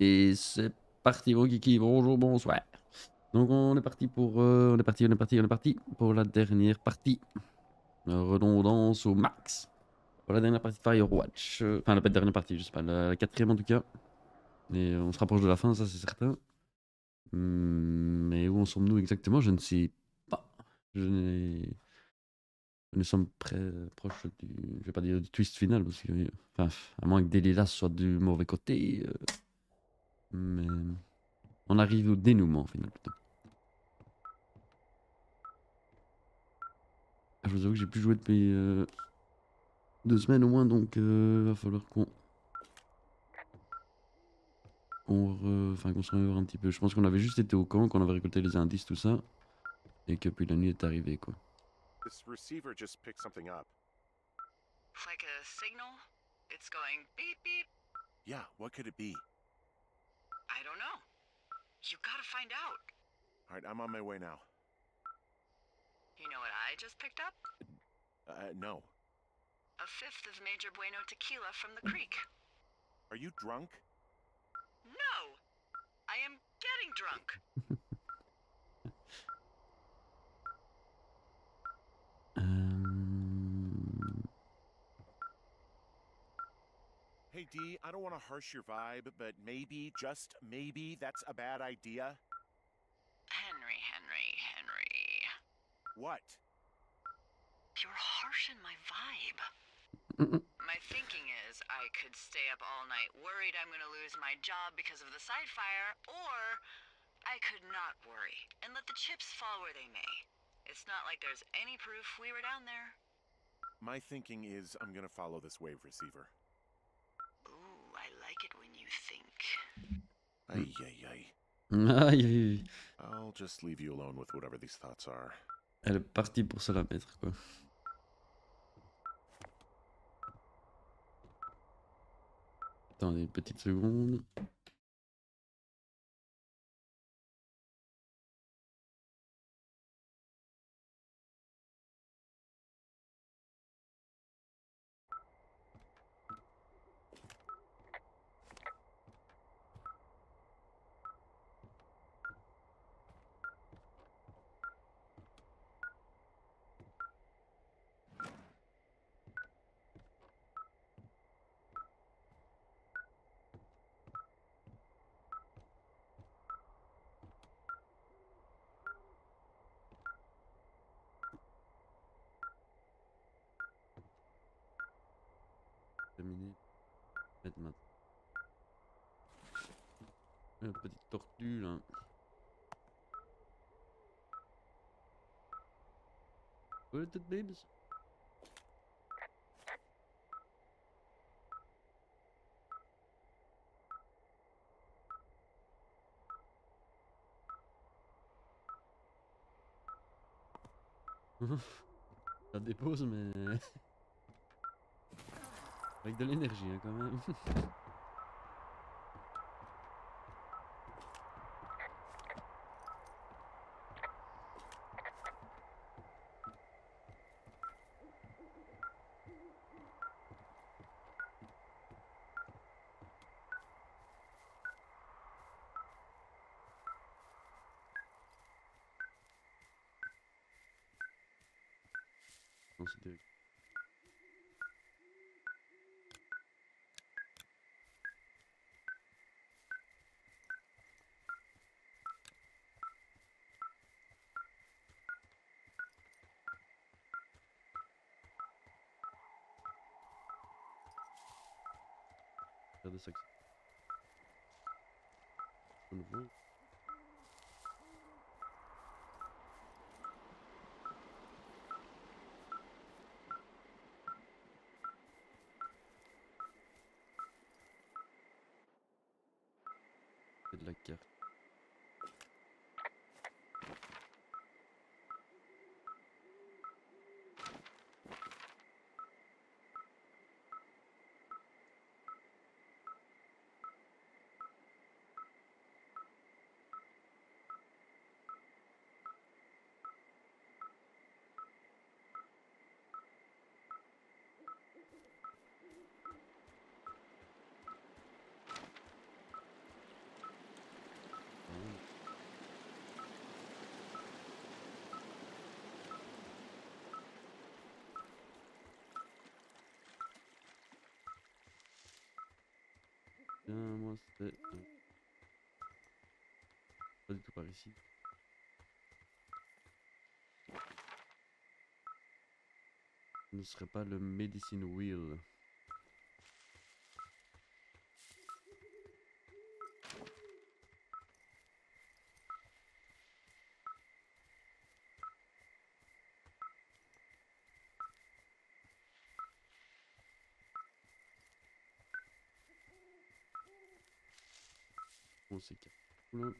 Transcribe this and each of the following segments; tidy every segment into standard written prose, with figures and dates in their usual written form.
Et c'est parti, mon kiki. Bonjour, bonsoir. Donc on est parti pour, on est parti pour la dernière partie. Redondance au max. Pour la dernière partie de Firewatch. Enfin, la dernière partie, je sais pas, la quatrième en tout cas. Et on se rapproche de la fin, ça c'est certain. Mais où en sommes-nous exactement? Je ne sais pas. Je n'ai... Nous sommes proches du, je vais pas dire du twist final, parce que, enfin, à moins que Delilah soit du mauvais côté. Mais on arrive au dénouement, au final, plutôt. Je vous avoue que j'ai plus joué depuis 2 semaines au moins, donc va falloir qu'on se remémore un petit peu. Je pense qu'on avait juste été au camp, qu'on avait récolté les indices, tout ça, et que puis la nuit est arrivée, quoi. This receiver just picked something up. Like a signal? It's going beep beep. Yeah, what could it be? I don't know. You gotta find out. All right, I'm on my way now. You know what I just picked up? No. A fifth of Major Bueno tequila from the creek. Are you drunk? No! I am getting drunk. Hey, D, I don't want to harsh your vibe, but maybe, just maybe, that's a bad idea. Henry. What? You're harshing my vibe. My thinking is I could stay up all night worried I'm gonna lose my job because of the side fire, or I could not worry and let the chips fall where they may. It's not like there's any proof we were down there. My thinking is I'm gonna follow this wave receiver. Ooh, I like it when you think. Ay, ay, ay. Aïe, aïe, aïe. I'll just leave you alone with whatever these thoughts are. Elle est partie pour se la mettre, quoi. Attendez une petite seconde. Terminé. Mettre maintenant. Une petite tortue, là. What is it, babes? Ça dépose, mais... avec de l'énergie, hein, quand même. Considéré. Regardez ça. Au nouveau. C'est de la carte. Bien, moi c'est pas du tout par ici. Ce ne serait pas le Medicine Wheel. On s'écarte. Oula.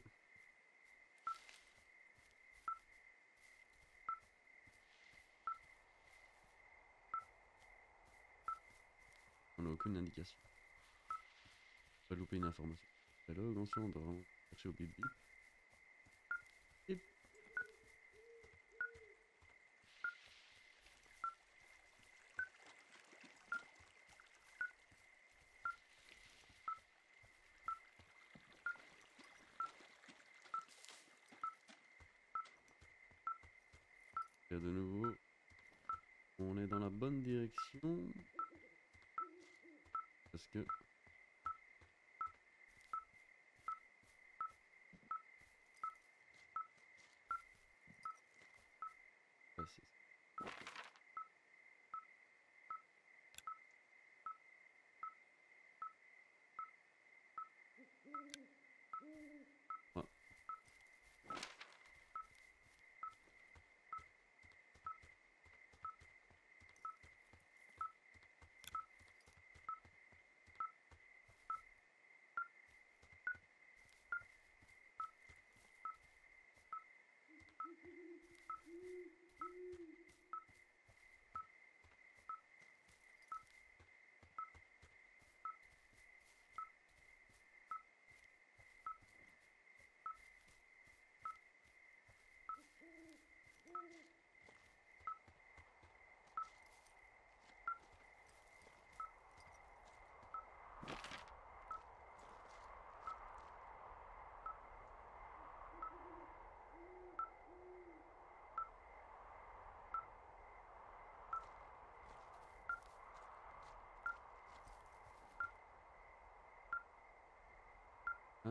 On n'a aucune indication. Pas louper une information. Hello, attention, on doit vraiment chercher au bip bip. Bip. Et de nouveau, on est dans la bonne direction. Parce que... Ah, c'est... Ah. Ah.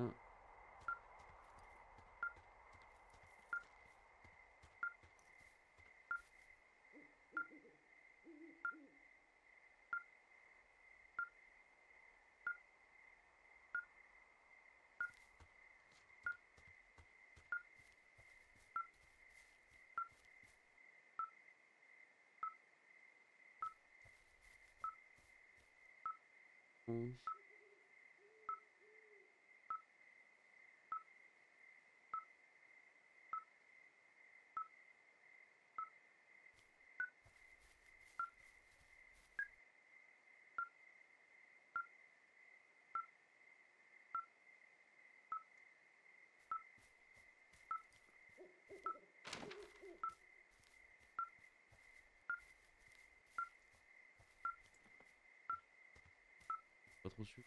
Pas trop sûr.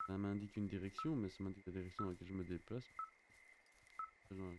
Ça m'indique une direction, mais ça m'indique la direction dans laquelle je me déplace. Genre,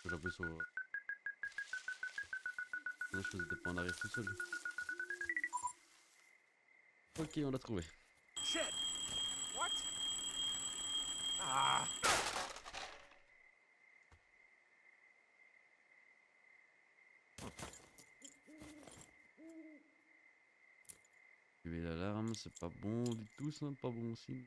que j'appuie sur... Là, je faisais des pas en arrière tout seul. Ok, on l'a trouvé. Shit! What? Ah! Activer l'alarme, c'est pas bon du tout, ça, pas bon signe.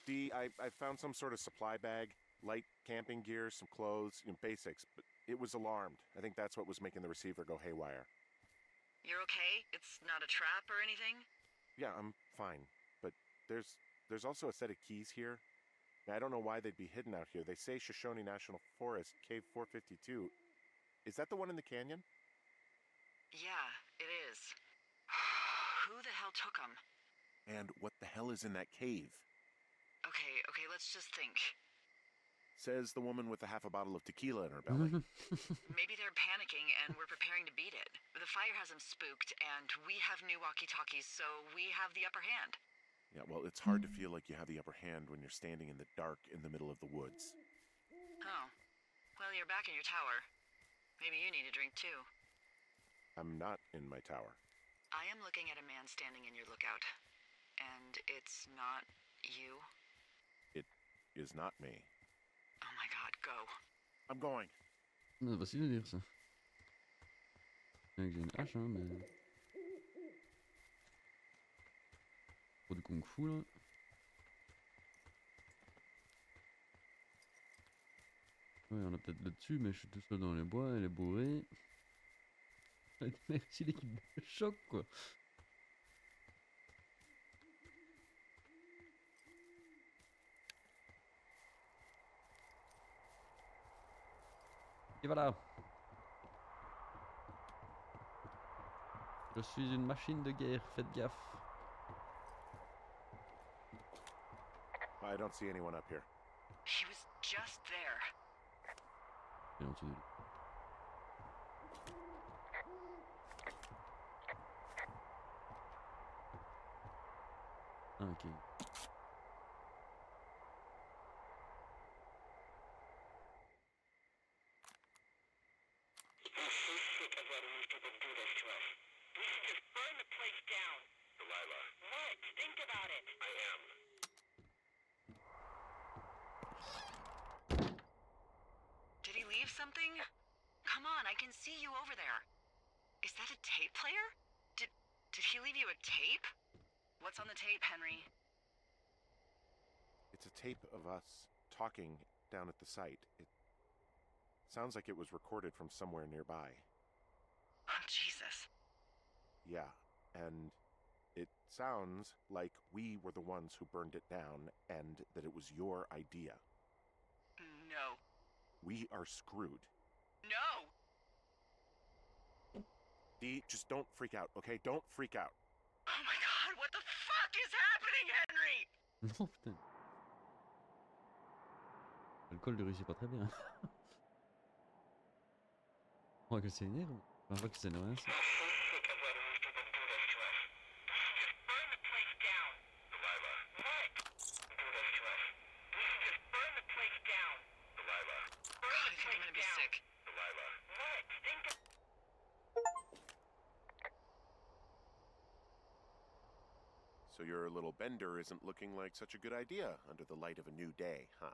D, I found some sort of supply bag, light camping gear, some clothes, basics, but it was alarmed. I think that's what was making the receiver go haywire. You're okay? It's not a trap or anything? Yeah, I'm fine, but there's also a set of keys here. I don't know why they'd be hidden out here. They say Shoshone National Forest, Cave 452. Is that the one in the canyon? Yeah, it is. Who the hell took them? And what the hell is in that cave? Okay, let's just think. Says the woman with a half a bottle of tequila in her belly. Maybe they're panicking and we're preparing to beat it. The fire has them spooked and we have new walkie-talkies, so we have the upper hand. Yeah, well, it's hard to feel like you have the upper hand when you're standing in the dark in the middle of the woods. Oh. Well, you're back in your tower. Maybe you need a drink too. I'm not in my tower. I am looking at a man standing in your lookout. And it's not you. It is not me. Oh my god, go. I'm going. C'est facile de dire ça. J'ai une hache, hein, mais... Pour du kung fu, là. Ouais, on a peut-être le dessus, mais je suis tout seul dans les bois, elle est bourrée. Merci l'équipe de choc, quoi. Et voilà. Je suis une machine de guerre, faites gaffe. I don't see anyone up here. He was just there. Et en dessous de lui. Ah, ok. Did he leave something? Come on, I can see you over there. Is that a tape player? Did he leave you a tape? What's on the tape, Henry? It's a tape of us talking down at the site. It sounds like it was recorded from somewhere nearby. Oh, Jesus. Yeah, and it sounds like we were the ones who burned it down and that it was your idea. No. We are screwed. No! Dee, just don't freak out, okay? Don't freak out. Oh my god, what the fuck is happening, Henry? Non, putain. L'alcool ne réussit pas très bien. On voit que c'est énerve. On voit que c'est énerve. So your little bender isn't looking like such a good idea under the light of a new day, huh?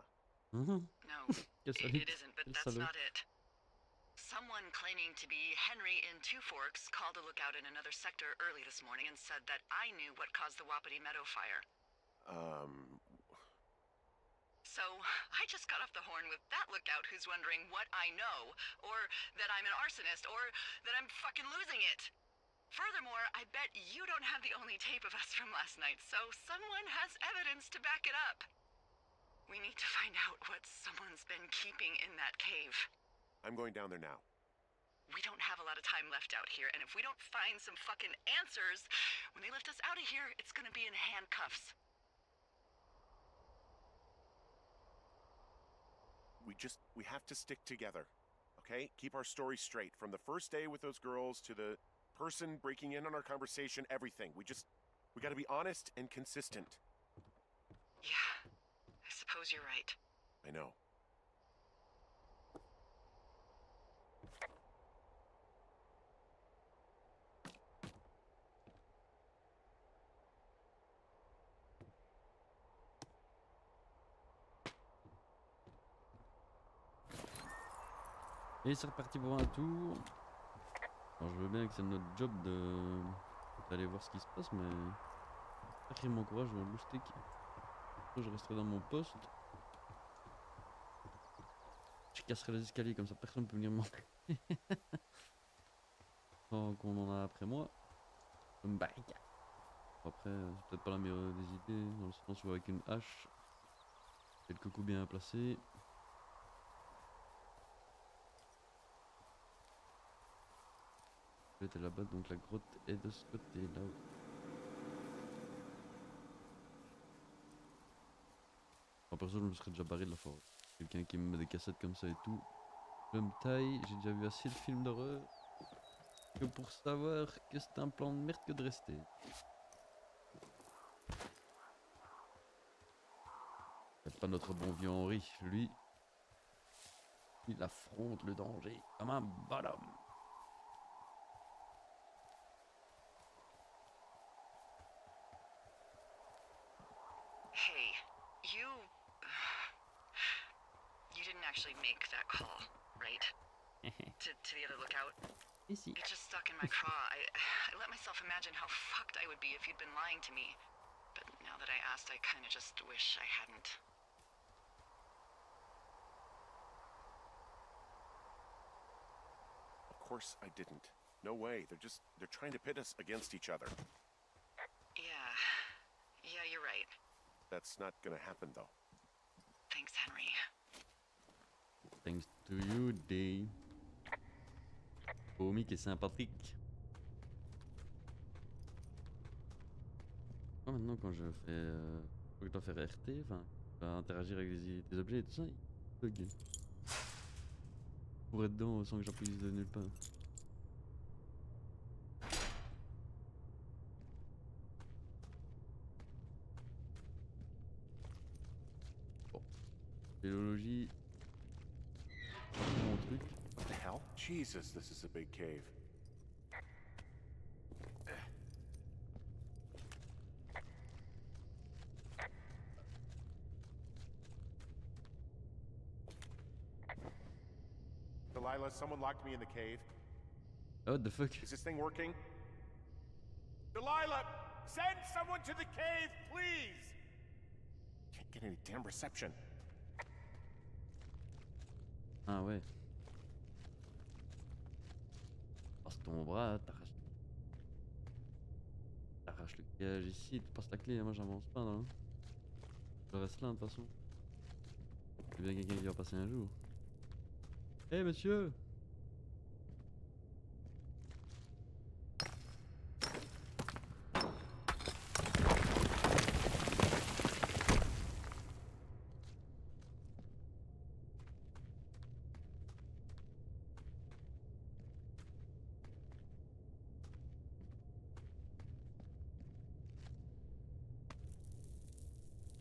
No, Quel it isn't, but quel that's salaud. not it. Someone claiming to be Henry in Two Forks called a lookout in another sector early this morning and said that I knew what caused the Wapiti Meadow fire. So I just got off the horn with that lookout who's wondering what I know, or that I'm an arsonist, or that I'm fucking losing it. Furthermore, I bet you don't have the only tape of us from last night, so someone has evidence to back it up. We need to find out what someone's been keeping in that cave. I'm going down there now. We don't have a lot of time left out here, and if we don't find some fucking answers, when they lift us out of here, it's gonna be in handcuffs. We have to stick together, okay? Keep our story straight. From the first day with those girls to the person breaking in on our conversation, everything. We gotta be honest and consistent. Yeah, I suppose you're right. I know. Et c'est reparti pour un tour. Alors je veux bien que c'est notre job d'aller voir ce qui se passe, mais sacrément courage dans le stick. Je resterai dans mon poste. Je casserai les escaliers comme ça personne ne peut venir m'entrer. Tant qu'on en a après moi. Je me barricade. Après, c'est peut-être pas la meilleure des idées, dans le sens où avec une hache, quelques coups bien placés. Elle était là-bas, donc la grotte est de ce côté-là. En perso, je me serais déjà barré de la forêt. Quelqu'un qui me met des cassettes comme ça et tout. Je me taille, j'ai déjà vu assez de films d'horreur que pour savoir que c'est un plan de merde que de rester. C'est pas notre bon vieux Henri, lui. Il affronte le danger comme un bonhomme. Hey, you didn't actually make that call, right? to the other lookout? Ici. It just stuck in my craw. I let myself imagine how fucked I would be if you'd been lying to me. But now that I asked, I kind of just wish I hadn't. Of course I didn't. No way. They're trying to pit us against each other. Yeah, you're right. That's not gonna happen though. Thanks, Henry. Thanks to you, Day. Homie qui est sympathique. Moi, maintenant, quand je fais. Quand je dois faire RT, enfin, interagir avec des objets et tout ça, il bug. Pour être dedans sans que j'appuie de nulle part. Bon. Spéléologie. Mon truc. What the hell? Jesus, this is a big cave. Delilah, someone locked me in the cave. Oh, what the fuck? Is this thing working? Delilah! Send someone to the cave, please! Can't get any damn reception. Ah ouais. Passe ton bras, t'arraches le cage ici, tu passes la clé, moi j'avance pas là. Je reste là de toute façon. C'est bien quelqu'un qui va passer un jour. Eh monsieur!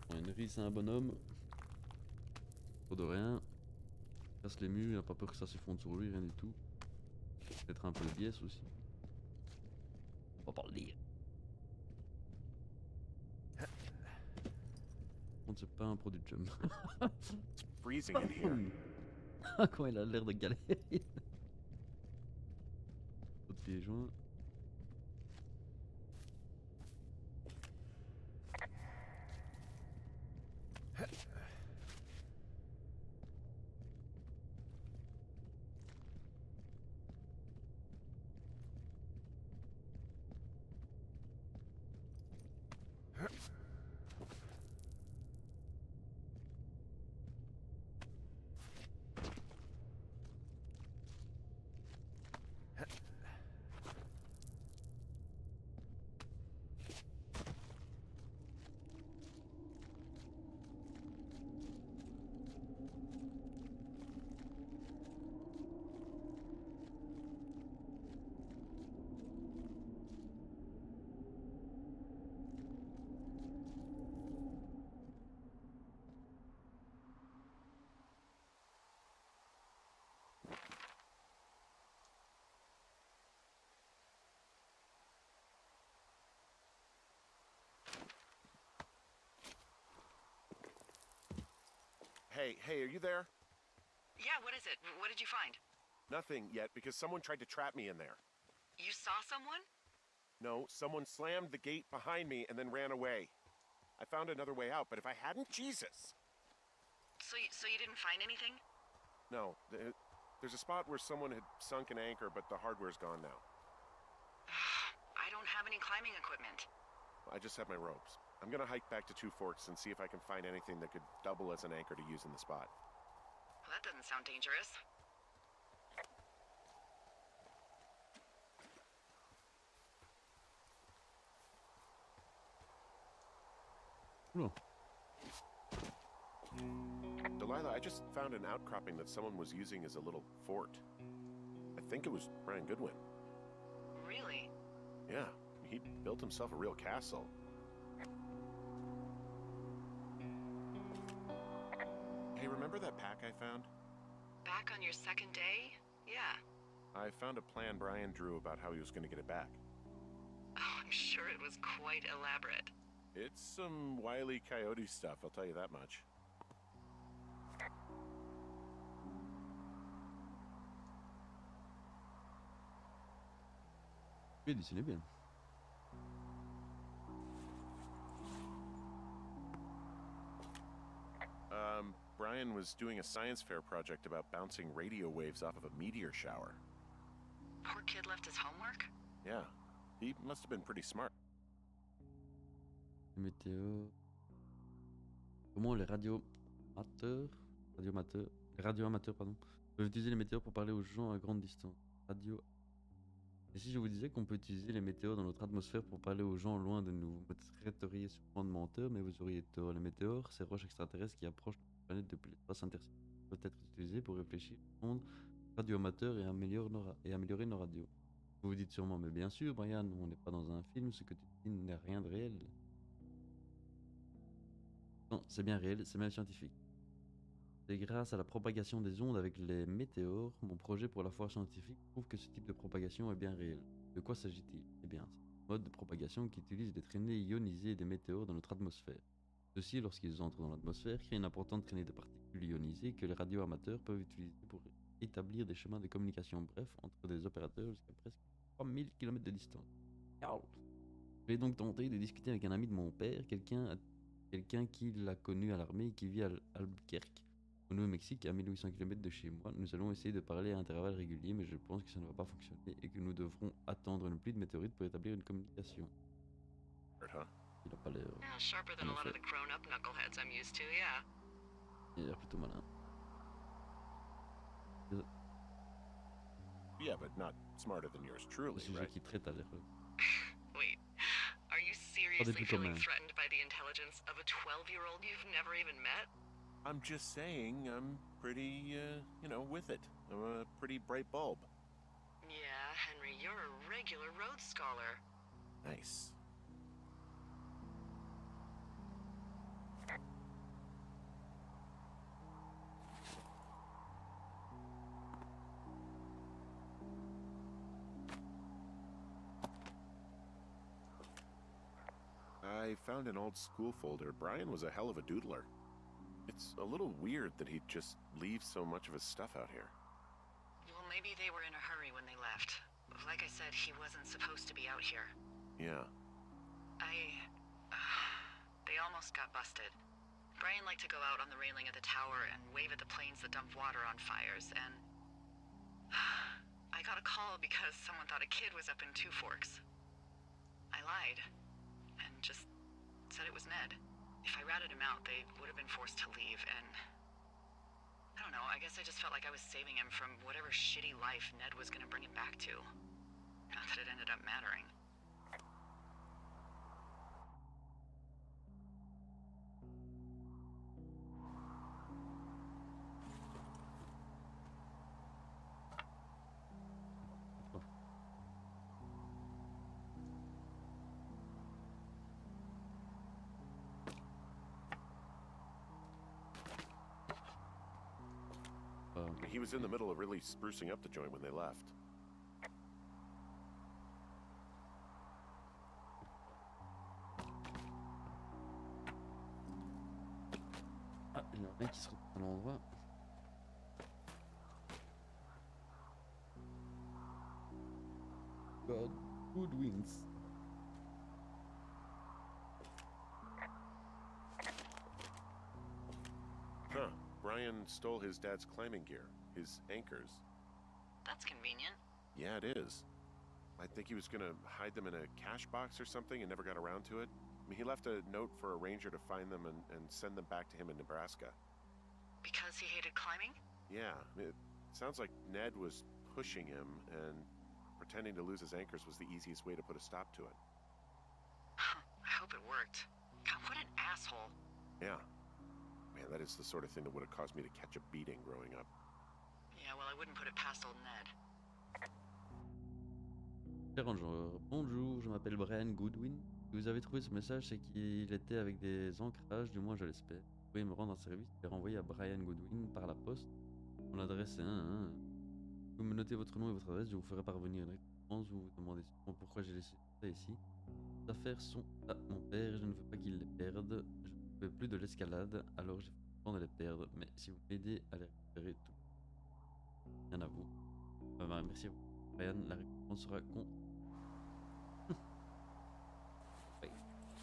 Henry c'est un bonhomme. Trop de rien. Il casse les murs, il a pas peur que ça s'effondre sur lui, rien du tout. Peut-être un peu de biais aussi. On va pas le dire. On ne sait pas un produit de jump. It's freezing in here. Comment il a l'air de galérer. Autre pieds joints. Hey, are you there? Yeah, what is it? What did you find? Nothing yet, because someone tried to trap me in there. You saw someone? No, someone slammed the gate behind me and then ran away. I found another way out, but if I hadn't, Jesus! So you didn't find anything? No, there's a spot where someone had sunk an anchor, but the hardware's gone now. I don't have any climbing equipment. I just have my ropes. I'm gonna hike back to Two Forks and see if I can find anything that could double as an anchor to use in the spot. Well, that doesn't sound dangerous. Oula. Delilah, I just found an outcropping that someone was using as a little fort. I think it was Brian Goodwin. Really? Yeah, he built himself a real castle. Hey, remember that pack I found? Back on your second day? Yeah. I found a plan Brian drew about how he was gonna get it back. Oh, I'm sure it was quite elaborate. It's some Wile E. Coyote stuff, I'll tell you that much. Il est dessiné bien. Brian was doing a science fair project about bouncing radio waves off of a meteor shower. Poor kid left his homework? Yeah, he must have been pretty smart. Les météos. Comment les radioamateurs, pardon, peuvent utiliser les météores pour parler aux gens à grande distance. Radio. Et si je vous disais qu'on peut utiliser les météores dans notre atmosphère pour parler aux gens loin de nous, vous me traiteriez sûrement de menteur, mais vous auriez tort. Les météores, ces roches extraterrestres qui approchent notre planète depuis l'espace interstellaire, peuvent être utilisées pour réfléchir au monde radioamateur et améliorer nos radios. Vous vous dites sûrement, mais bien sûr, Brian, on n'est pas dans un film, ce que tu dis n'est rien de réel. Non, c'est bien réel, c'est même scientifique. C'est grâce à la propagation des ondes avec les météores, mon projet pour la foire scientifique prouve que ce type de propagation est bien réel. De quoi s'agit-il? Eh bien, c'est un mode de propagation qui utilise des traînées ionisées des météores dans notre atmosphère. Ceux-ci, lorsqu'ils entrent dans l'atmosphère, créent une importante traînée de particules ionisées que les radioamateurs peuvent utiliser pour établir des chemins de communication brefs entre des opérateurs jusqu'à presque 3000 km de distance. J'ai donc tenté de discuter avec un ami de mon père, quelqu'un qui l'a connu à l'armée et qui vit à Albuquerque, au Nouveau-Mexique, à 1800 km de chez moi. Nous allons essayer de parler à intervalles réguliers, mais je pense que ça ne va pas fonctionner et que nous devrons attendre une pluie de météorites pour établir une communication. Il a pas l'air... Yeah, sharper than a lot of the grown-up knuckleheads I'm used to, yeah. Il a l'air plutôt malin. Yeah, but not smarter than yours Le truly, sujet right? qu'il traite a l'air... Wait, are you seriously feeling threatened by the intelligence of a 12-year-old you've never even met? I'm just saying, I'm pretty, with it. I'm a pretty bright bulb. Yeah, Henry, you're a regular Rhodes Scholar. Nice. I found an old school folder. Brian was a hell of a doodler. It's a little weird that he'd just leave so much of his stuff out here. Well, maybe they were in a hurry when they left. Like I said, he wasn't supposed to be out here. Yeah. They almost got busted. Brian liked to go out on the railing of the tower and wave at the planes that dump water on fires, and... I got a call because someone thought a kid was up in Two Forks. I lied, and just said it was Ned. If I ratted him out, they would have been forced to leave, and... I don't know, I guess I just felt like I was saving him from whatever shitty life Ned was gonna bring him back to. Not that it ended up mattering. He was in the middle of really sprucing up the joint when they left. Il y a un mec qui se retrouve à l'endroit. God, good wings. Huh. Brian stole his dad's climbing gear, his anchors. That's convenient. Yeah, it is. I think he was gonna hide them in a cash box or something and never got around to it. I mean, he left a note for a ranger to find them and send them back to him in Nebraska. Because he hated climbing? Yeah, it sounds like Ned was pushing him, and pretending to lose his anchors was the easiest way to put a stop to it. I hope it worked. God, what an asshole. Yeah. Man, that is the sort of thing that would have caused me to catch a beating growing up. Yeah, well, I wouldn't put it past old Ned. Bonjour, je m'appelle Brian Goodwin. Si vous avez trouvé ce message, c'est qu'il était avec des ancrages, du moins je l'espère. Vous pouvez me rendre un service et renvoyer à Brian Goodwin par la poste. Mon adresse est 1. Vous me notez votre nom et votre adresse, je vous ferai parvenir une récompense. Vous vous demandez sûrement pourquoi j'ai laissé ça ici. Les affaires sont à mon père et je ne veux pas qu'il les perde. Je ne pouvais plus de l'escalade, alors j'ai fait le temps de les perdre. Mais si vous m'aidez à les récupérer tout, rien à vous. Merci à vous, Brian. La récompense sera con.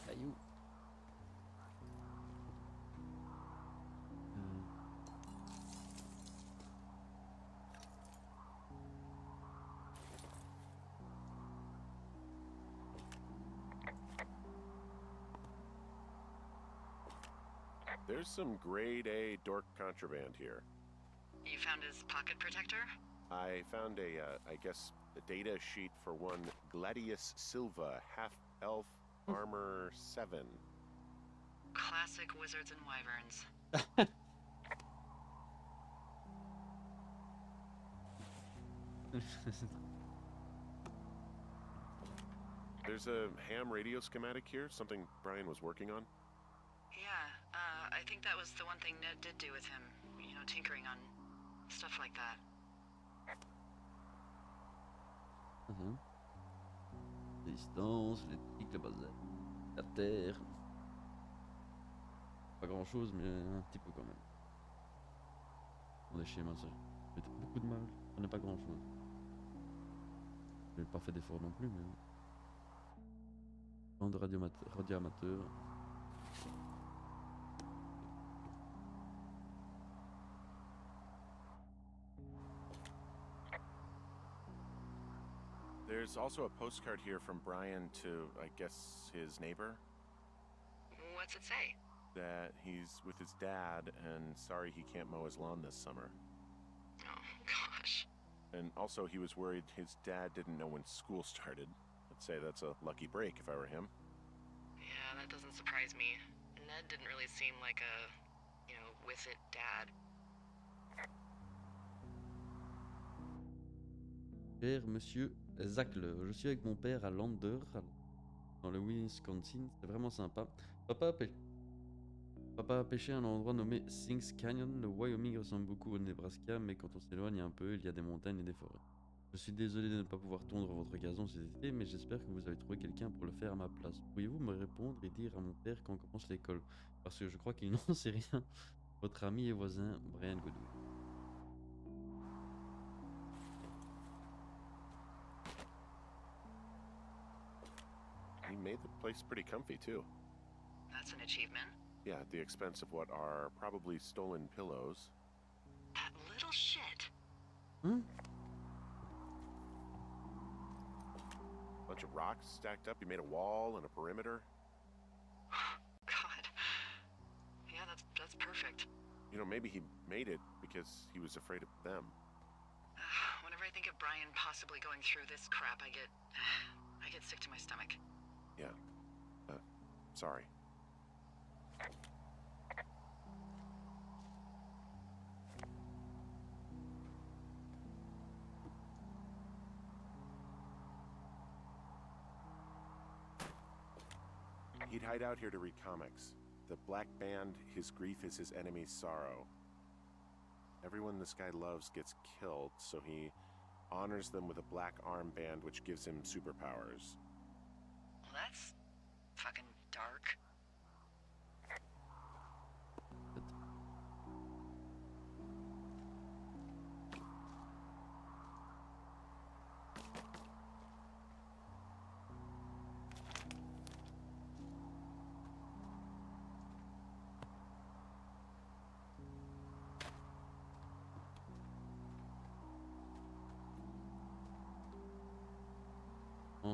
Caillou. There's some grade A dork contraband here. You found his pocket protector? I found I guess, a data sheet for one Gladius Silva, half-elf, armor 7. Classic wizards and wyverns. There's a ham radio schematic here, something Brian was working on. Yeah, I think that was the one thing Ned did do with him. You know, tinkering on stuff like that. Distance, l'électrique, le bazar, la terre. Pas grand chose, mais un petit peu quand même. On est schémas, ça. J'ai beaucoup de mal. On n'est pas grand chose. J'ai pas fait d'effort non plus, mais. Plan de radio amateur. There's also a postcard here from Brian to, I guess, his neighbor. What's it say? That he's with his dad and sorry he can't mow his lawn this summer. Oh, gosh. And also he was worried his dad didn't know when school started. I'd say that's a lucky break if I were him. Yeah, that doesn't surprise me. Ned didn't really seem like a, you know, with it dad. Cher monsieur Zackler, je suis avec mon père à Lander, dans le Wisconsin. C'est vraiment sympa. Papa a pêché à un endroit nommé Sinks Canyon. Le Wyoming ressemble beaucoup au Nebraska, mais quand on s'éloigne un peu, il y a des montagnes et des forêts. Je suis désolé de ne pas pouvoir tondre votre gazon cet été, mais j'espère que vous avez trouvé quelqu'un pour le faire à ma place. Pourriez-vous me répondre et dire à mon père quand commence l'école? Parce que je crois qu'il n'en sait rien. Votre ami et voisin, Brian Goodwin. He made the place pretty comfy, too. That's an achievement. Yeah, at the expense of what are probably stolen pillows. That little shit. Bunch of rocks stacked up. He made a wall and a perimeter. God. Yeah, that's perfect. You know, maybe he made it because he was afraid of them. Whenever I think of Brian possibly going through this crap, I get sick to my stomach. Yeah. Sorry. He'd hide out here to read comics. The Black Band, his grief is his enemy's sorrow. Everyone this guy loves gets killed, so he honors them with a black armband which gives him superpowers. Well, that's fucking dark.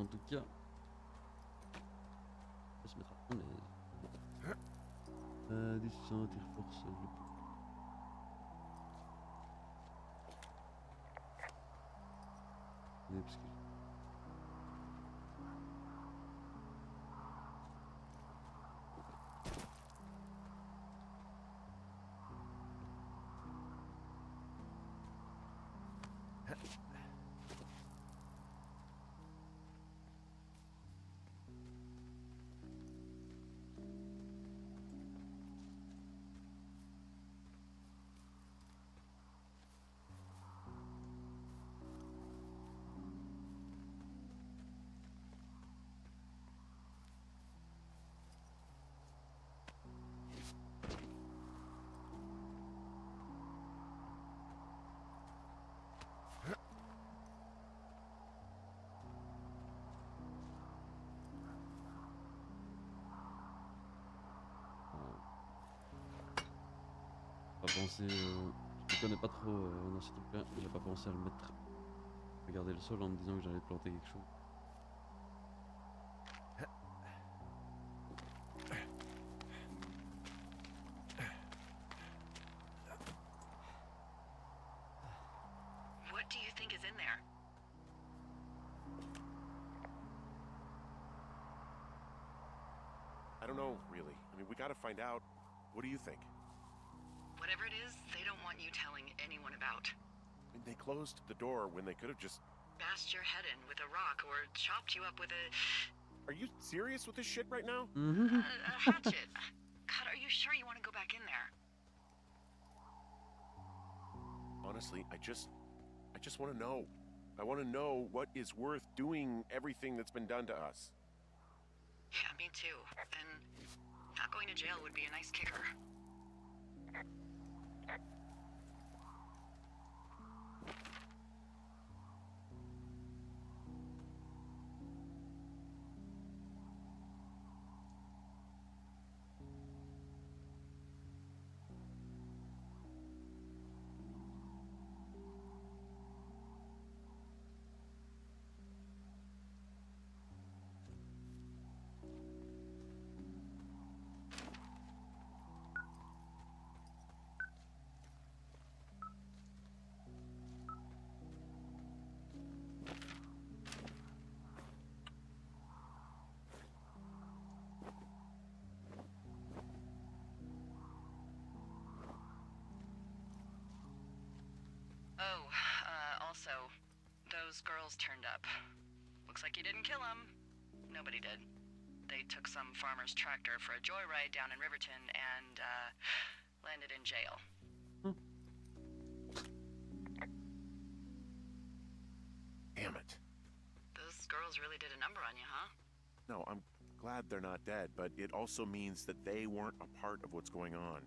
en tout cas. On va se mettre à fond les... descend, tire force, le... Parce que... Pas pensé, je ne connais pas trop dans ces trucs-là, j'ai pas pensé à le mettre. Regarder le sol en me disant que j'allais planter quelque chose. What do you think is in there? I don't know, really. I mean, we gotta find out. What do you think? Whatever it is, they don't want you telling anyone about. I mean, they closed the door when they could have just... Bashed your head in with a rock or chopped you up with a Are you serious with this shit right now? hatchet. God, are you sure you want to go back in there? Honestly, I just want to know. I want to know what is worth doing everything that's been done to us. Yeah, me too. And not going to jail would be a nice kicker. Oh, also, those girls turned up. Looks like you didn't kill them. Nobody did. They took some farmer's tractor for a joyride down in Riverton and, landed in jail. Damn it. Those girls really did a number on you, huh? No, I'm glad they're not dead, but it also means that they weren't a part of what's going on.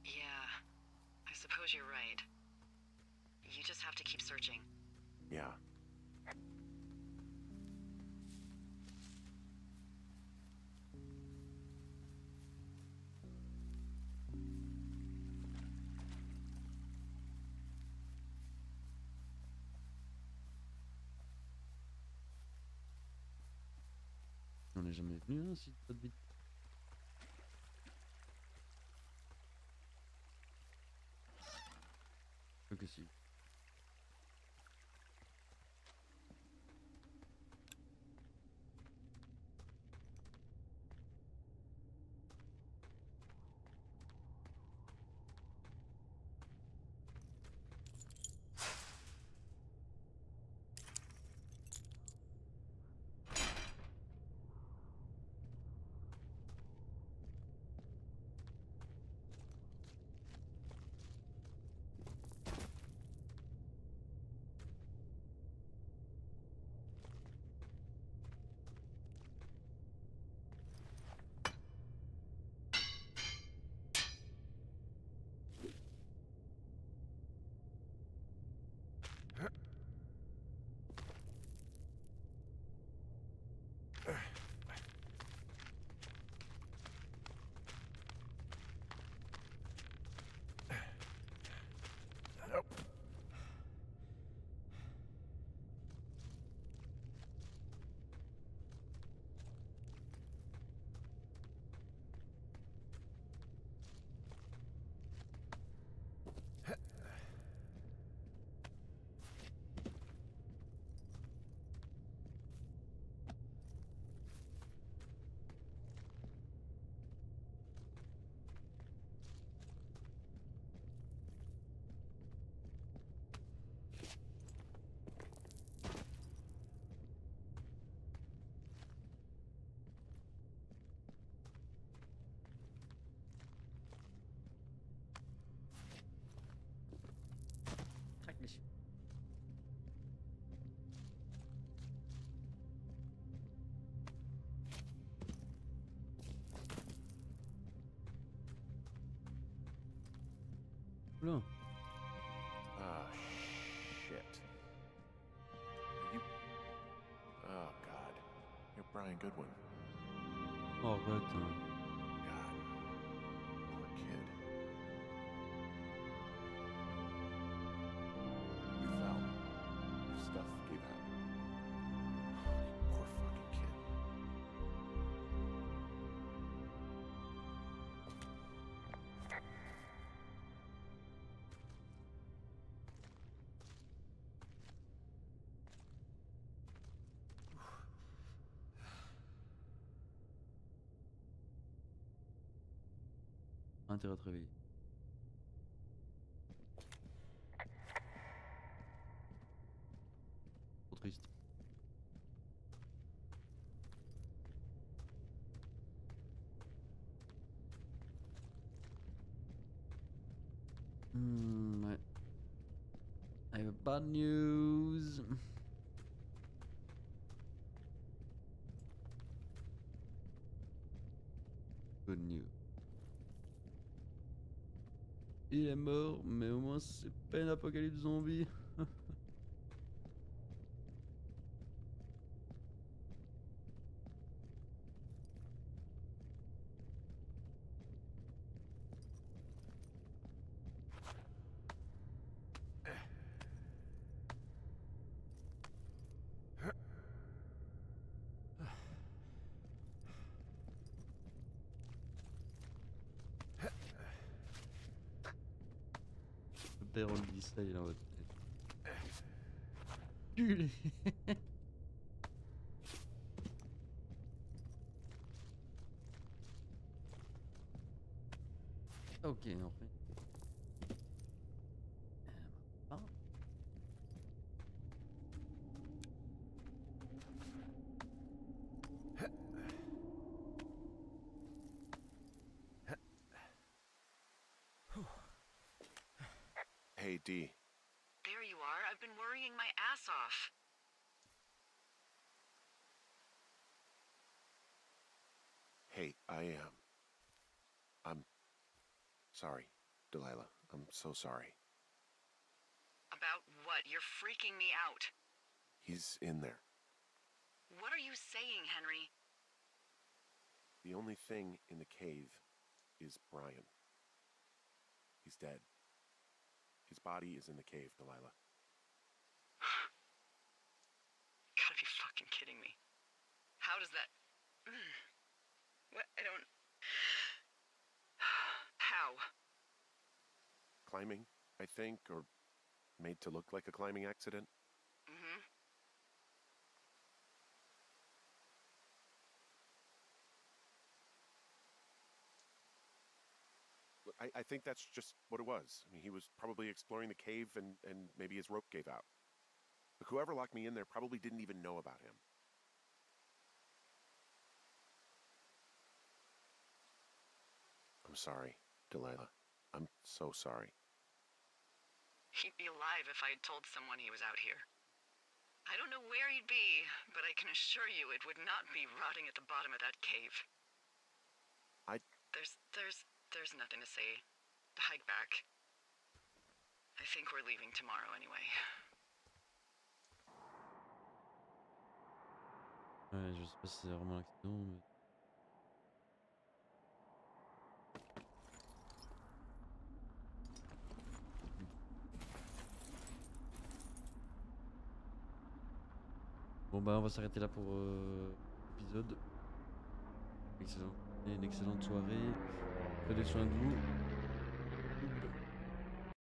Yeah, I suppose you're right. You just have to keep searching. Yeah. On n'est jamais venu, hein, si pas de bite. Que si. Oula. Ah, shit. You. Oh, God. You're Brian Goodwin. Oh, arrête. Hein. God. Poor kid. You fell. Your stuff gave out. You poor fucking kid. Intérêt à te réveiller. Trop triste. Ouais. I have bad news. Good news. Il est mort, mais au moins c'est pas une apocalypse zombie. Le père, on lui dit ça, il est en mode. Culé. Ok, enfin. Ah. Hey, D. There you are. I've been worrying my ass off. Hey, I'm sorry, Delilah. I'm so sorry. About what? You're freaking me out. He's in there. What are you saying, Henry? The only thing in the cave is Brian. He's dead. His body is in the cave, Delilah. Gotta be fucking kidding me. How does that... What? I don't... How? Climbing, I think, or made to look like a climbing accident. Mm-hmm. I think that's just what it was. I mean, he was probably exploring the cave and maybe his rope gave out. But whoever locked me in there probably didn't even know about him. I'm sorry, Delilah. I'm so sorry. He'd be alive if I had told someone he was out here. I don't know where he'd be, but I can assure you it would not be rotting at the bottom of that cave. There's nothing to say. Hike back. I think we're leaving tomorrow anyway. Ouais, je sais pas si c'est vraiment un accident, mais. Bon bah on va s'arrêter là pour l'épisode. Excellent. Et une excellente soirée. Prenez soin de vous.